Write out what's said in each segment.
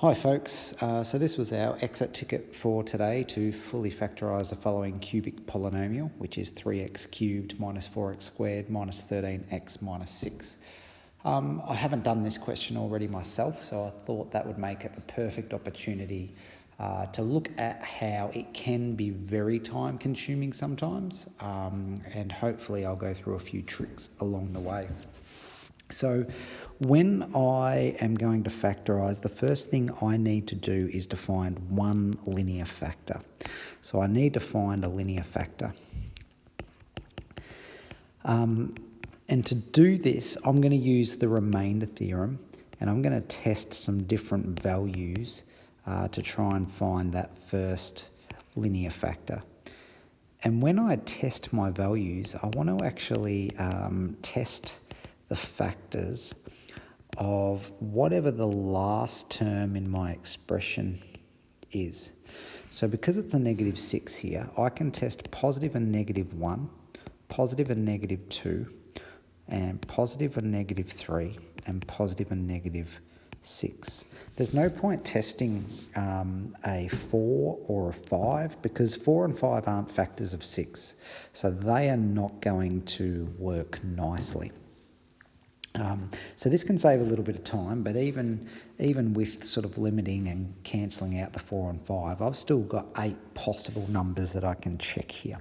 Hi folks, so this was our exit ticket for today to fully factorise the following cubic polynomial, which is 3x cubed minus 4x squared minus 13x minus 6. I haven't done this question already myself, so I thought that would make it the perfect opportunity to look at how it can be very time consuming sometimes, and hopefully I'll go through a few tricks along the way. So when I am going to factorise, the first thing I need to do is to find one linear factor. So I need to find a linear factor. And to do this, I'm going to use the remainder theorem, and I'm going to test some different values to try and find that first linear factor. And when I test my values, I want to actually test the factors of whatever the last term in my expression is. So because it's a negative 6 here, I can test positive and negative 1, positive and negative 2, and positive and negative 3, and positive and negative 6. There's no point testing a 4 or a 5 because 4 and 5 aren't factors of 6. So they are not going to work nicely. So this can save a little bit of time, but even with sort of limiting and cancelling out the 4 and 5, I've still got 8 possible numbers that I can check here.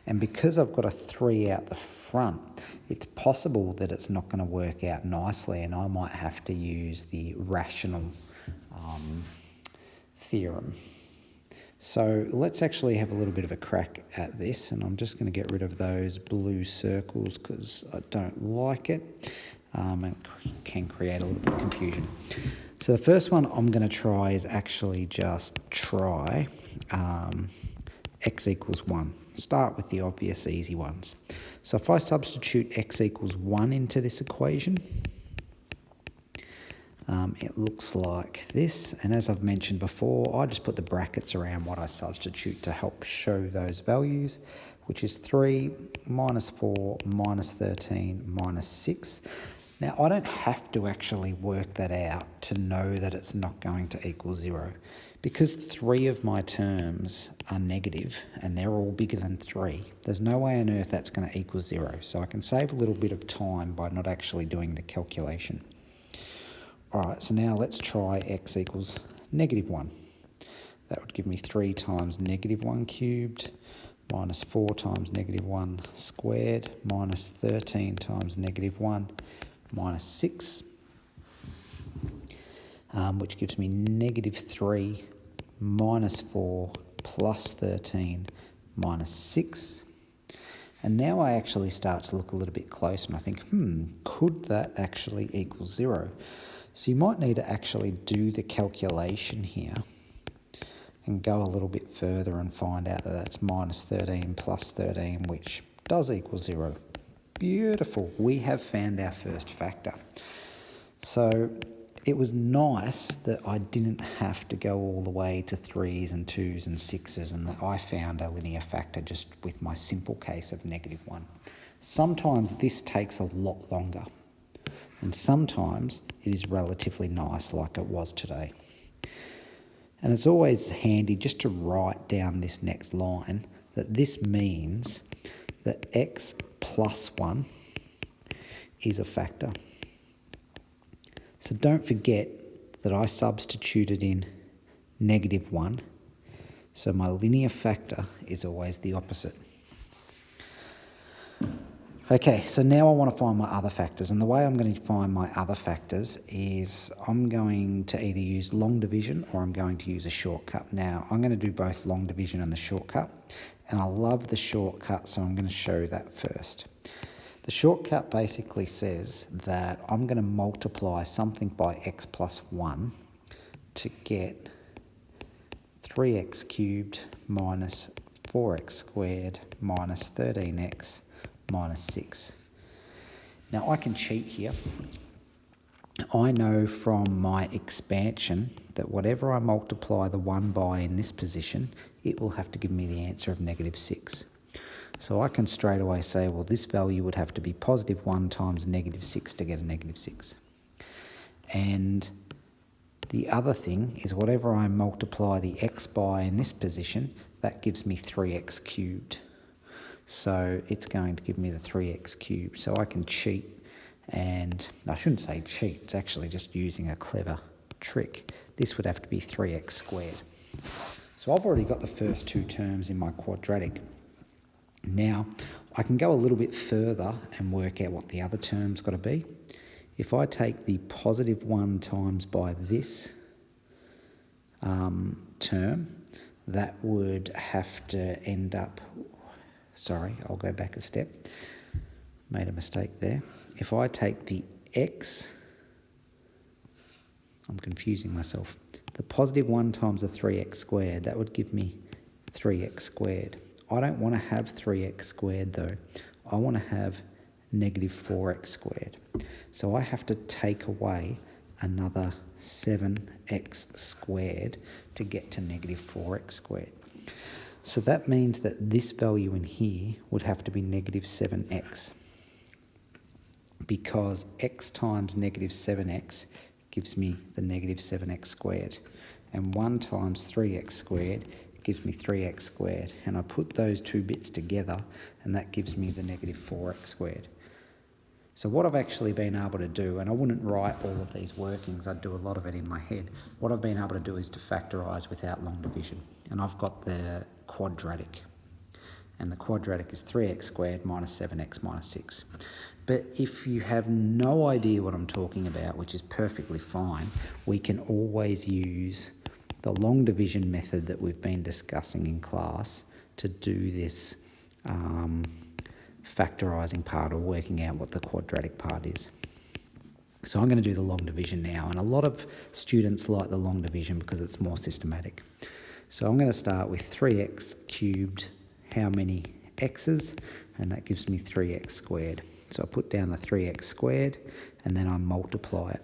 And because I've got a 3 out the front, it's possible that it's not going to work out nicely, and I might have to use the rational theorem. So let's actually have a little bit of a crack at this, and I'm just going to get rid of those blue circles because I don't like it. And can create a little bit of confusion. So the first one I'm going to try is actually just try x equals 1. Start with the obvious easy ones. So if I substitute x equals 1 into this equation, it looks like this. And as I've mentioned before, I just put the brackets around what I substitute to help show those values, which is 3 minus 4 minus 13 minus 6. Now, I don't have to actually work that out to know that it's not going to equal 0. Because 3 of my terms are negative and they're all bigger than 3, there's no way on earth that's going to equal 0. So I can save a little bit of time by not actually doing the calculation. All right, so now let's try x equals negative 1. That would give me 3 times negative 1 cubed minus 4 times negative 1 squared minus 13 times negative 1 minus 6, which gives me negative 3 minus 4 plus 13 minus 6. And now I actually start to look a little bit closer and I think, could that actually equal 0? So you might need to actually do the calculation here and go a little bit further and find out that that's minus 13 plus 13, which does equal 0. Beautiful, we have found our first factor. So it was nice that I didn't have to go all the way to 3s and 2s and 6s, and that I found a linear factor just with my simple case of negative 1. Sometimes this takes a lot longer, and sometimes it is relatively nice like it was today. And it's always handy just to write down this next line, that this means that x plus 1 is a factor. So don't forget that I substituted in negative 1, so my linear factor is always the opposite. Okay, so now I want to find my other factors, and the way I'm going to find my other factors is I'm going to either use long division or I'm going to use a shortcut. Now, I'm going to do both long division and the shortcut, and I love the shortcut, so I'm going to show that first. The shortcut basically says that I'm going to multiply something by x plus 1 to get 3x cubed minus 4x squared minus 13x minus 6. Now I can cheat here. I know from my expansion that whatever I multiply the 1 by in this position, it will have to give me the answer of negative 6. So I can straight away say, well, this value would have to be positive 1 times negative 6 to get a negative 6. And The other thing is whatever I multiply the x by in this position, that gives me 3x cubed. So it's going to give me the 3x cubed. So I can cheat, and I shouldn't say cheat, it's actually just using a clever trick. This would have to be 3x squared. So I've already got the first two terms in my quadratic. Now I can go a little bit further and work out what the other term's got to be. If I take the positive 1 times by this term, that would have to end up, sorry, I'll go back a step, made a mistake there. If I take the x, I'm confusing myself, the positive 1 times the 3x squared, that would give me 3x squared. I don't want to have 3x squared though. I want to have negative 4x squared. So I have to take away another 7x squared to get to negative 4x squared. So that means that this value in here would have to be negative 7x, because x times negative 7x gives me the negative 7x squared, and 1 times 3x squared gives me 3x squared, and I put those two bits together and that gives me the negative 4x squared. So what I've actually been able to do, and I wouldn't write all of these workings, I'd do a lot of it in my head. What I've been able to do is to factorise without long division. And I've got the quadratic. And the quadratic is 3x squared minus 7x minus 6. But if you have no idea what I'm talking about, which is perfectly fine, we can always use the long division method that we've been discussing in class to do this factorising part, or working out what the quadratic part is. So I'm going to do the long division now, and a lot of students like the long division because it's more systematic. So I'm going to start with 3x cubed, how many x's, and that gives me 3x squared. So I put down the 3x squared and then I multiply it.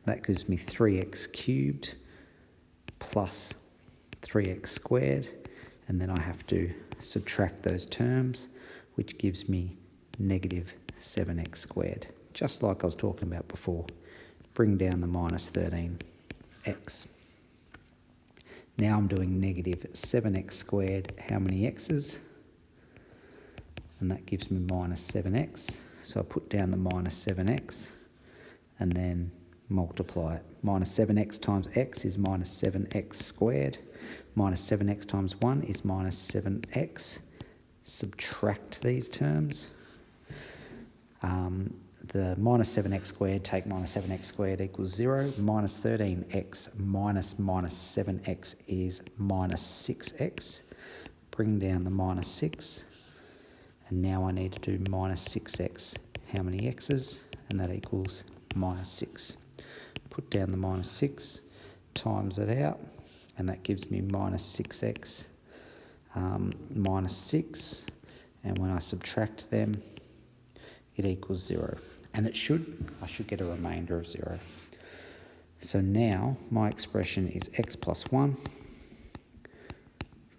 That gives me 3x cubed plus 3x squared, and then I have to subtract those terms, which gives me negative 7x squared, just like I was talking about before. Bring down the minus 13x. Now I'm doing negative 7x squared, how many x's? And that gives me minus 7x. So I put down the minus 7x and then multiply it. Minus 7x times x is minus 7x squared. Minus 7x times 1 is minus 7x. Subtract these terms. The minus 7x squared, take minus 7x squared equals 0. Minus 13x minus 7x is minus 6x. Bring down the minus 6. And now I need to do minus 6x. How many x's? And that equals minus 6. Put down the minus 6, times it out, and that gives me minus 6x minus 6, and when I subtract them it equals 0, and I should get a remainder of 0. So now my expression is x plus 1,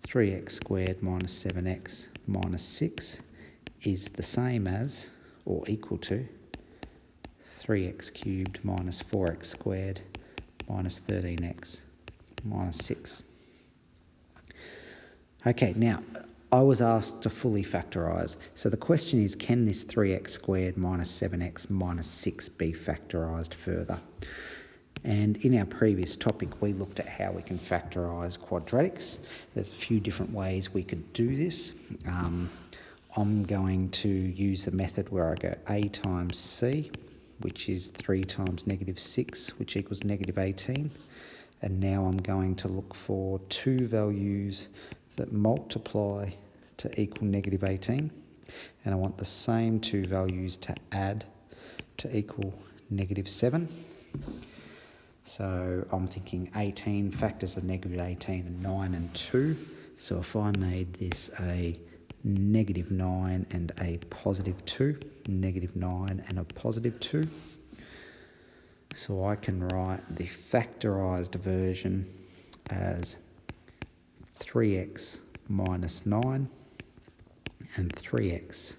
3x squared minus 7x minus 6 is the same as, or equal to, 3x cubed minus 4x squared minus 13x minus 6. Okay, now I was asked to fully factorise. So the question is, can this 3x squared minus 7x minus 6 be factorised further? And in our previous topic, we looked at how we can factorise quadratics. There's a few different ways we could do this. I'm going to use the method where I go a times c, which is 3 times negative 6, which equals negative 18. And now I'm going to look for two values that multiply to equal negative 18. And I want the same two values to add to equal negative 7. So I'm thinking 18, factors of negative 18 are 9 and 2. So if I made this a negative 9 and a positive 2, negative 9 and a positive 2. So I can write the factorised version as 3x minus 9 and 3x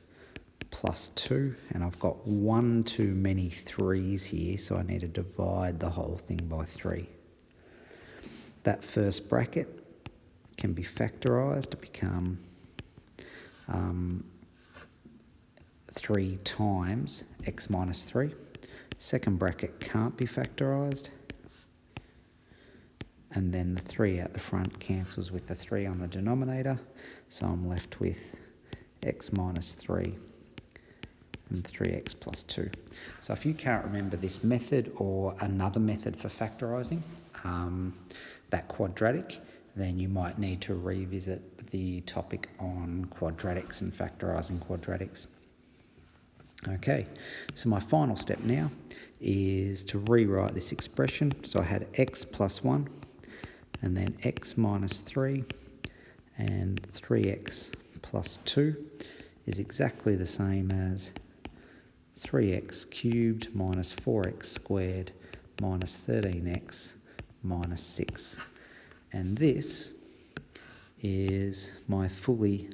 plus 2. And I've got one too many 3's here, so I need to divide the whole thing by 3. that first bracket can be factorised to become 3 times x minus 3. Second bracket can't be factorised, and then the 3 out the front cancels with the 3 on the denominator, so I'm left with x minus 3 and 3x plus 2. So if you can't remember this method or another method for factorising, that quadratic, then you might need to revisit the topic on quadratics and factorising quadratics. Okay, so my final step now is to rewrite this expression. So I had x plus 1, and then x minus 3, and 3x plus 2 is exactly the same as 3x cubed minus 4x squared minus 13x minus 6. And this is my fully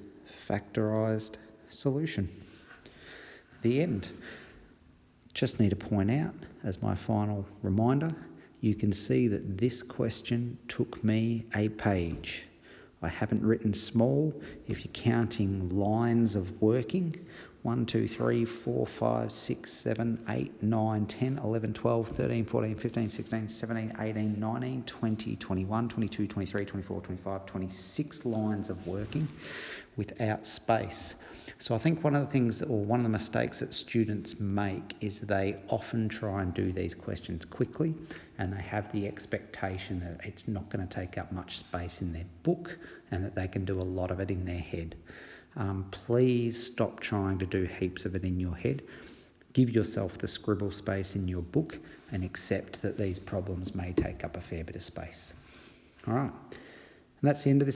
factorised solution. The end. Just need to point out, as my final reminder, you can see that this question took me a page. I haven't written small. If you're counting lines of working, 1, 2, 3, 4, 5, 6, 7, 8, 9, 10, 11, 12, 13, 14, 15, 16, 17, 18, 19, 20, 21, 22, 23, 24, 25, 26 lines of working without space. So I think one of the things, or one of the mistakes that students make, is they often try and do these questions quickly, and they have the expectation that it's not going to take up much space in their book and that they can do a lot of it in their head. Please stop trying to do heaps of it in your head. Give yourself the scribble space in your book and accept that these problems may take up a fair bit of space. All right, and that's the end of this.